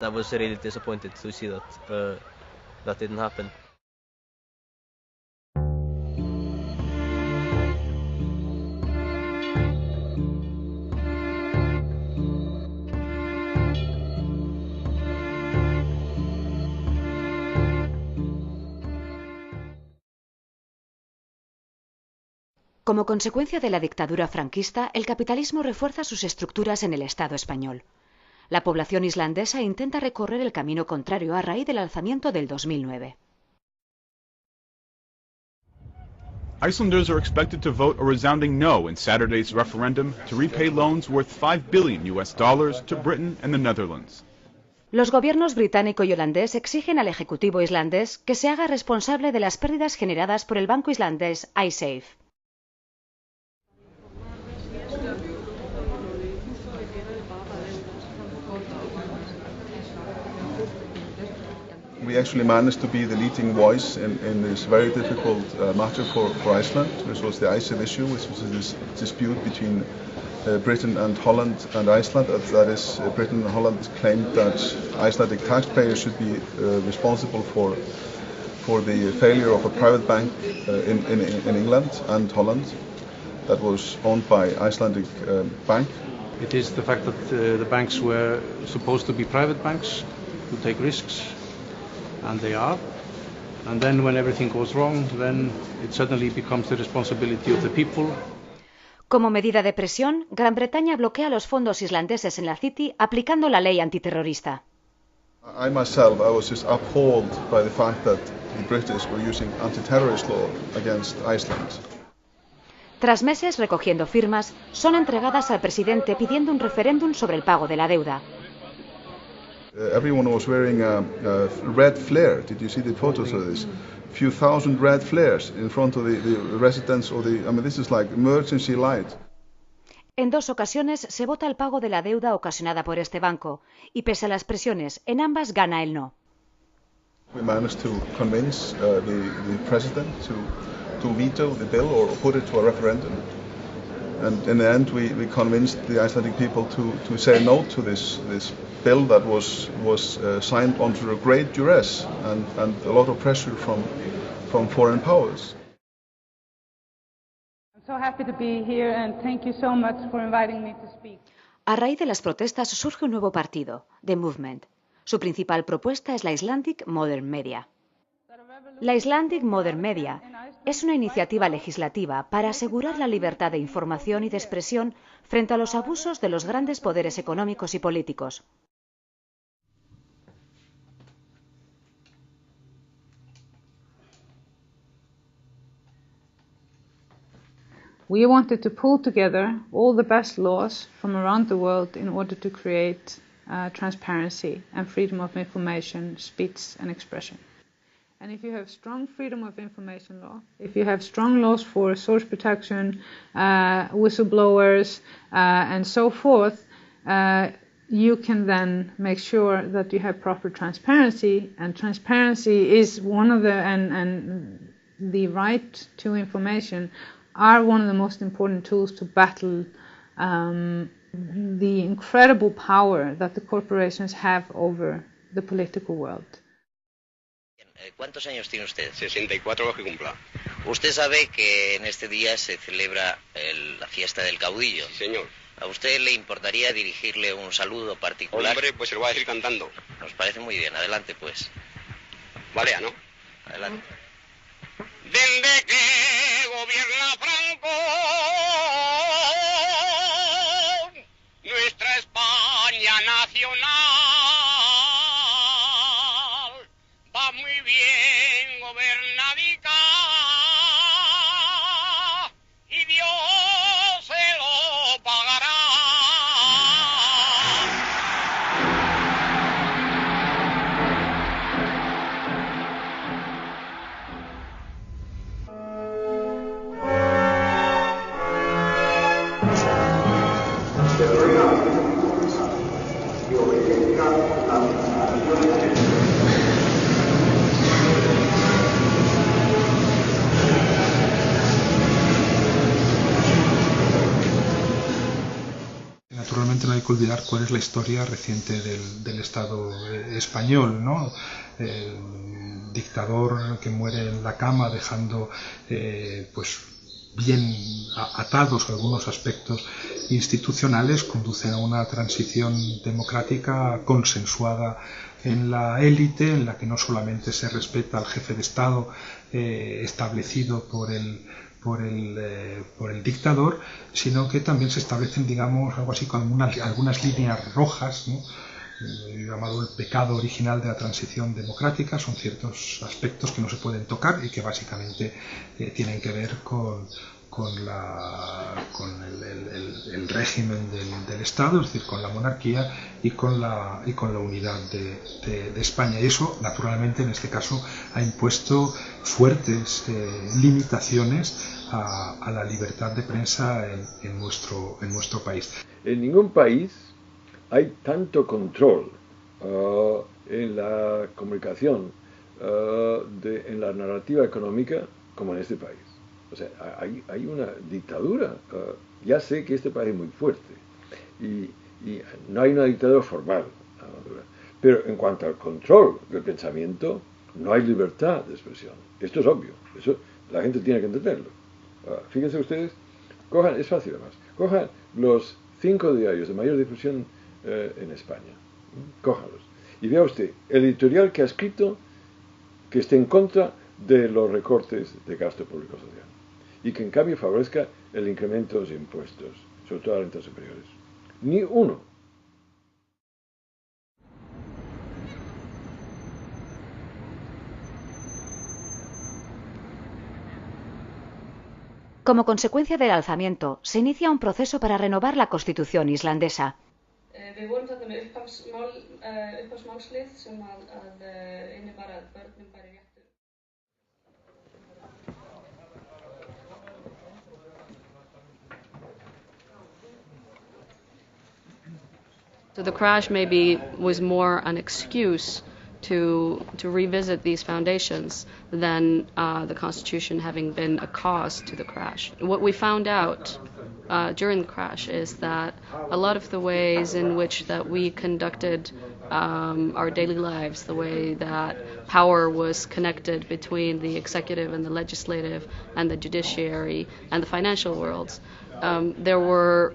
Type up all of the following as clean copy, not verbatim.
I was really disappointed to see that that didn't happen. Como consecuencia de la dictadura franquista, el capitalismo refuerza sus estructuras en el Estado español. La población islandesa intenta recorrer el camino contrario a raíz del alzamiento del 2009. Icelanders are expected to vote a resounding no in Saturday's referendum to repay loans worth $5 billion to Britain and the Netherlands. Los gobiernos británico y holandés exigen al Ejecutivo islandés que se haga responsable de las pérdidas generadas por el banco islandés Icesave. We actually managed to be the leading voice in this very difficult matter for Iceland, which was the Icesave issue, which was this dispute between Britain and Holland and Iceland. That is, Britain and Holland claimed that Icelandic taxpayers should be responsible for the failure of a private bank in England and Holland that was owned by Icelandic bank. It is the fact that the banks were supposed to be private banks who take risks, and they are. And then when everything goes wrong, then it suddenly becomes the responsibility of the people. Como medida de presión, Gran Bretaña bloquea los fondos islandeses en la City aplicando la ley antiterrorista. I myself, I was just appalled by the fact that the British were using anti-terrorist law against Iceland. Tras meses recogiendo firmas, son entregadas al presidente pidiendo un referéndum sobre el pago de la deuda. Everyone was wearing a red flare. Did you see the photos of this? Few thousand red flares in front of the residence of the. I mean, this is like emergency light. En 2 ocasiones se vota el pago de la deuda ocasionada por este banco, y pese a las presiones, en ambas gana el no. We managed to convince the president to veto the bill or put it to a referendum. And in the end, we convinced the Icelandic people to say no to this bill that was signed under a great duress and a lot of pressure from foreign powers. I'm so happy to be here and thank you so much for inviting me to speak. A raíz de las protestas surge un nuevo partido, The Movement. Su principal propuesta es la Icelandic Modern Media. La Icelandic Modern Media es una iniciativa legislativa para asegurar la libertad de información y de expresión frente a los abusos de los grandes poderes económicos y políticos. We wanted to pull together all the best laws from around the world in order to create transparency and freedom of information, speech and expression. And if you have strong freedom of information law, if you have strong laws for source protection, whistleblowers, and so forth, you can then make sure that you have proper transparency. And transparency is one of the, and the right to information are one of the most important tools to battle the incredible power that the corporations have over the political world. ¿Cuántos años tiene usted? 64 los que cumpla. Usted sabe que en este día se celebra la fiesta del caudillo. Sí, señor. ¿A usted le importaría dirigirle un saludo particular? Hombre, pues se lo voy a decir cantando. Nos parece muy bien. Adelante, pues. Vale, ¿no? Adelante. Desde que gobierna Franco, nuestra España nacional va muy bien gobernadica y Dios se lo pagará. que olvidar cuál es la historia reciente del Estado español, ¿no? El dictador que muere en la cama dejando pues bien atados algunos aspectos institucionales, conducen a una transición democrática consensuada en la élite, en la que no solamente se respeta al jefe de Estado establecido por el dictador, sino que también se establecen, digamos, algo así como algunas líneas rojas, ¿no? Llamado el pecado original de la transición democrática. Son ciertos aspectos que no se pueden tocar y que básicamente tienen que ver con el régimen del Estado, es decir, con la monarquía y con la unidad de España. Y eso, naturalmente, en este caso, ha impuesto fuertes limitaciones a la libertad de prensa en nuestro país. En ningún país hay tanto control en la comunicación, en la narrativa económica, como en este país. O sea, hay una dictadura. Ya sé que este país es muy fuerte y no hay una dictadura formal, pero en cuanto al control del pensamiento, no hay libertad de expresión. Esto es obvio, eso la gente tiene que entenderlo. Fíjense ustedes, es fácil además, cojan los 5 diarios de mayor difusión en España, cójanlos, y vea usted el editorial que ha escrito que esté en contra de los recortes de gasto público social y que en cambio favorezca el incremento de los impuestos, sobre todo a rentas superiores. Ni uno. Como consecuencia del alzamiento, se inicia un proceso para renovar la Constitución islandesa. So the crash maybe was more an excuse to revisit these foundations than the Constitution having been a cause to the crash. What we found out during the crash is that a lot of the ways in which that we conducted our daily lives, the way that power was connected between the executive and the legislative and the judiciary and the financial worlds, there were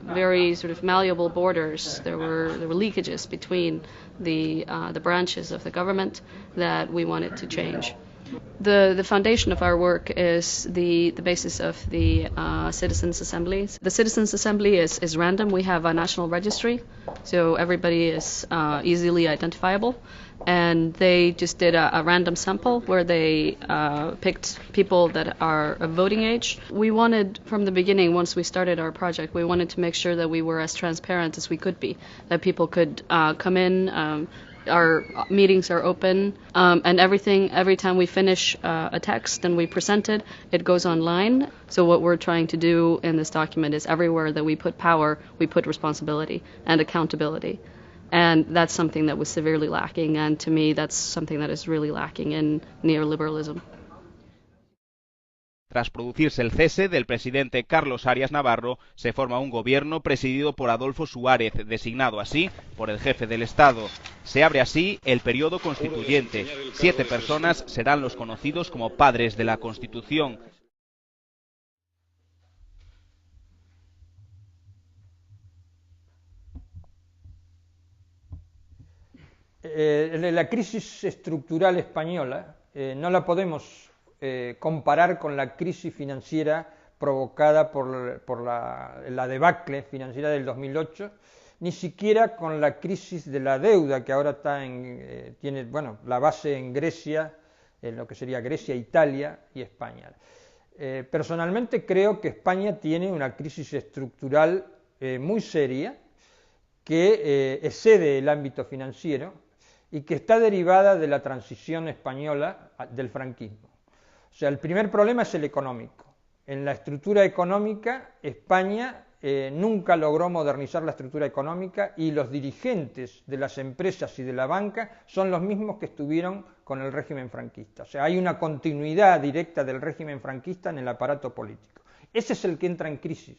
very sort of malleable borders. There were leakages between the branches of the government that we wanted to change. The foundation of our work is the basis of the Citizens' Assemblies. The Citizens' Assembly is random. We have a national registry, so everybody is easily identifiable. And they just did a random sample where they picked people that are of voting age. We wanted, from the beginning, once we started our project, we wanted to make sure that we were as transparent as we could be, that people could come in. Our meetings are open, and every time we finish a text and we present it, it goes online. So what we're trying to do in this document is everywhere that we put power, we put responsibility and accountability. And that's something that was severely lacking, and to me that's something that is really lacking in neoliberalism. Tras producirse el cese del presidente Carlos Arias Navarro, se forma un gobierno presidido por Adolfo Suárez, designado así por el jefe del Estado. Se abre así el periodo constituyente. 7 personas serán los conocidos como padres de la Constitución. La crisis estructural española no la podemos comparar con la crisis financiera provocada por la debacle financiera del 2008, ni siquiera con la crisis de la deuda que ahora tiene la base en Grecia, en lo que sería Grecia, Italia y España. Personalmente creo que España tiene una crisis estructural muy seria que excede el ámbito financiero y que está derivada de la transición española del franquismo. O sea, el primer problema es el económico. En la estructura económica, España nunca logró modernizar la estructura económica y los dirigentes de las empresas y de la banca son los mismos que estuvieron con el régimen franquista. O sea, hay una continuidad directa del régimen franquista en el aparato político. Ese es el que entra en crisis,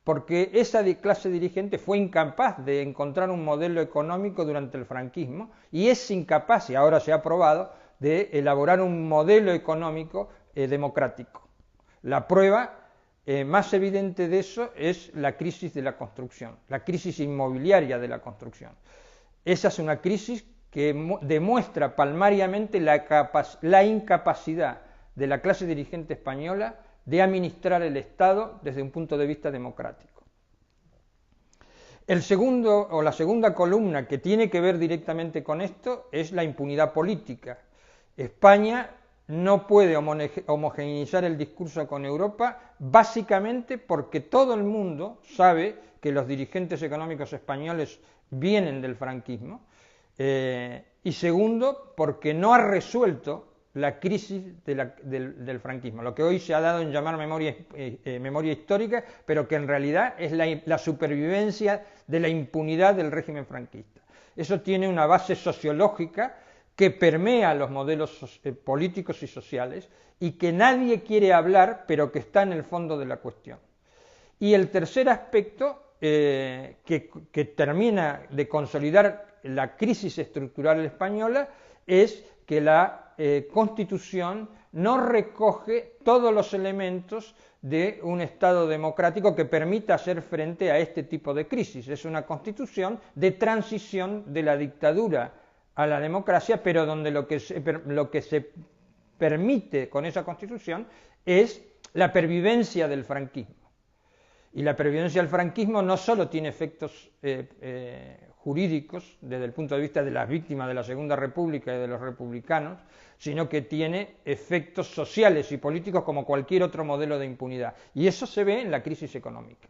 porque esa clase dirigente fue incapaz de encontrar un modelo económico durante el franquismo y es incapaz, y ahora se ha probado, de elaborar un modelo económico democrático. La prueba más evidente de eso es la crisis de la construcción, la crisis inmobiliaria de la construcción. Esa es una crisis que demuestra palmariamente la incapacidad de la clase dirigente española de administrar el Estado desde un punto de vista democrático. La segunda columna que tiene que ver directamente con esto es la impunidad política. España no puede homogeneizar el discurso con Europa, básicamente porque todo el mundo sabe que los dirigentes económicos españoles vienen del franquismo, y segundo, porque no ha resuelto la crisis del franquismo, lo que hoy se ha dado en llamar memoria histórica, pero que en realidad es la supervivencia de la impunidad del régimen franquista. Eso tiene una base sociológica que permea los modelos políticos y sociales y que nadie quiere hablar, pero que está en el fondo de la cuestión. Y el tercer aspecto que termina de consolidar la crisis estructural española es que la Constitución no recoge todos los elementos de un Estado democrático que permita hacer frente a este tipo de crisis. Es una Constitución de transición de la dictadura a la democracia, pero donde lo que se permite con esa Constitución es la pervivencia del franquismo. Y la pervivencia del franquismo no solo tiene efectos jurídicos desde el punto de vista de las víctimas de la Segunda República y de los republicanos, sino que tiene efectos sociales y políticos como cualquier otro modelo de impunidad. Y eso se ve en la crisis económica.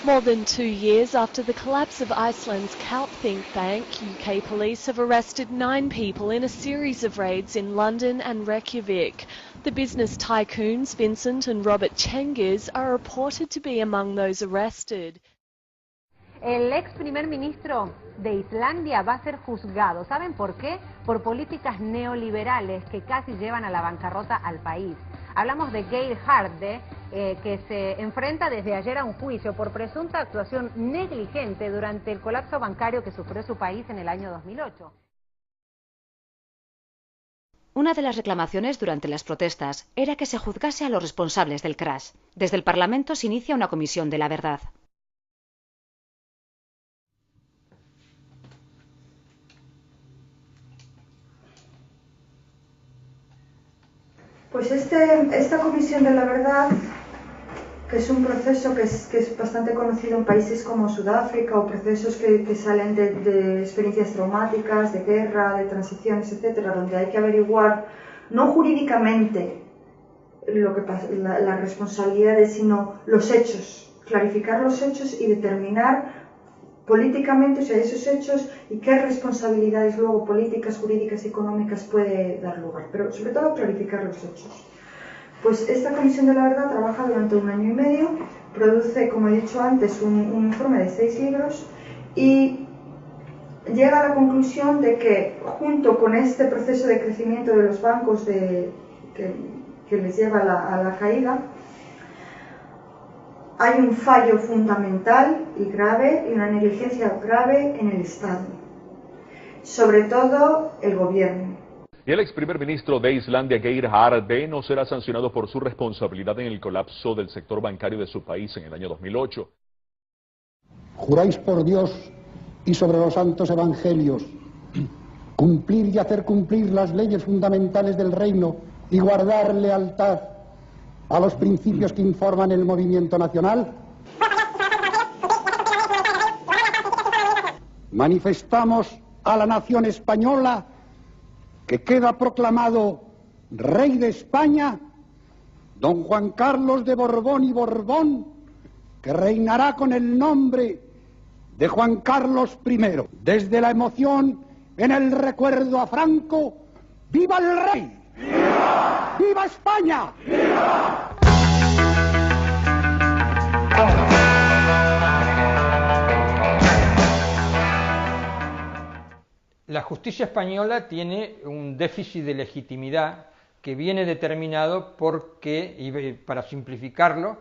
More than 2 years after the collapse of Iceland's Kaut think tank, UK police have arrested 9 people in a series of raids in London and Reykjavik. The business tycoons Vincent and Robert Cengiz are reported to be among those arrested. El ex primer ministro de Islandia va a ser juzgado. ¿Saben por qué? Por políticas neoliberales que casi llevan a la bancarrota al país. Hablamos de Geir Haarde, que se enfrenta desde ayer a un juicio por presunta actuación negligente durante el colapso bancario que sufrió su país en el año 2008. Una de las reclamaciones durante las protestas era que se juzgase a los responsables del crash. Desde el Parlamento se inicia una comisión de la verdad. Pues esta Comisión de la Verdad, que es un proceso que es bastante conocido en países como Sudáfrica o procesos que salen de experiencias traumáticas, de guerra, de transiciones, etcétera, donde hay que averiguar no jurídicamente lo que pasa, las responsabilidades, sino los hechos, clarificar los hechos y determinar políticamente, o sea, esos hechos y qué responsabilidades luego políticas, jurídicas y económicas puede dar lugar, pero sobre todo clarificar los hechos. Pues esta Comisión de la Verdad trabaja durante 1 año y medio, produce, como he dicho antes, un informe de 6 libros y llega a la conclusión de que junto con este proceso de crecimiento de los bancos que les lleva a la caída, hay un fallo fundamental y grave y una negligencia grave en el Estado, sobre todo el gobierno. Y el ex primer ministro de Islandia, Geir Haarde, no será sancionado por su responsabilidad en el colapso del sector bancario de su país en el año 2008. Juráis por Dios y sobre los santos evangelios cumplir y hacer cumplir las leyes fundamentales del reino y guardar lealtad a los principios que informan el movimiento nacional. Manifestamos a la nación española que queda proclamado rey de España don Juan Carlos de Borbón y Borbón, que reinará con el nombre de Juan Carlos I. Desde la emoción en el recuerdo a Franco, ¡viva el rey! ¡Viva! ¡Viva España! ¡Viva! La justicia española tiene un déficit de legitimidad que viene determinado porque, y para simplificarlo,